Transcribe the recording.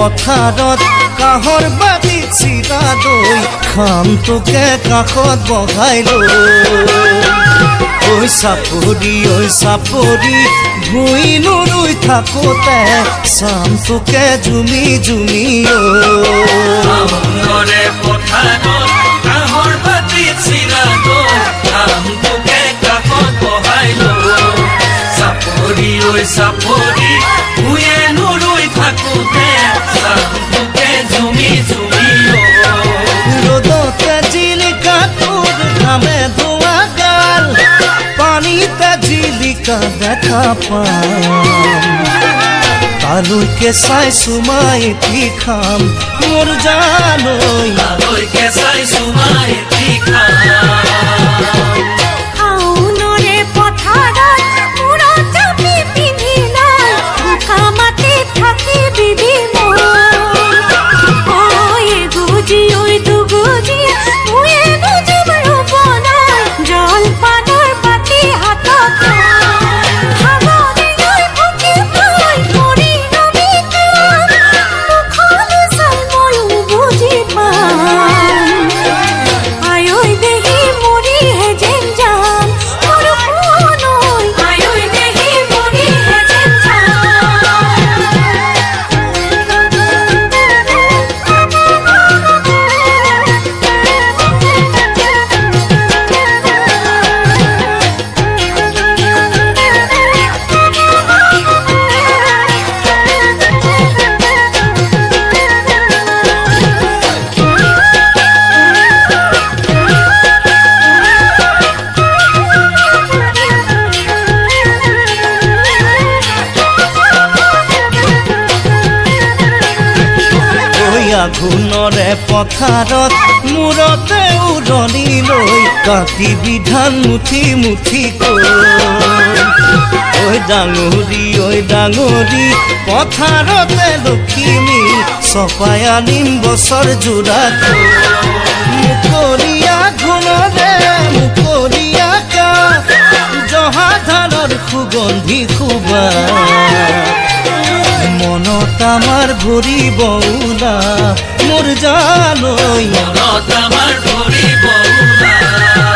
পথাৰত কাহৰ বাতিত চিৰা দৈ খাম তোকে কাষত বহাই লৈ ঐ চাপৰি ভুই নুৰুই থাকোতে চাম তোকে জুমি জুমি আমৰে পথাৰত কাহৰ বাতিত চিৰা দৈ খাম তোকে কাষত বহাই লৈ চাপৰি ভুয়ে নুৰুই থাকোতে চাম তোকে জুমি জুমি ৰ'দতে জিলিকা তোৰ ঘামে ধোৱা গাল পানীতে জিলিকা দেখা পাম তালৈকে চাইছো মাই খাম মোৰ জানৈ তালৈকে চাইছো মাই খাম আঘোণৰে পথাৰত মূৰতে উৰণি লৈ কাটি বিধান মুঠি মুঠি কৈ ঐ ডাঙৰি পথাৰতে লখিমী চপাই আনিম বছৰ জোৰাকৈ মুকলিয়া ঘোণৰে মুকলিয়া কাষ জহা ধানৰ সুগন্ধি খুবা মনত আমাৰ ভৰিব উলা মোৰ জানৈ মনত আমাৰ ভৰিব উলা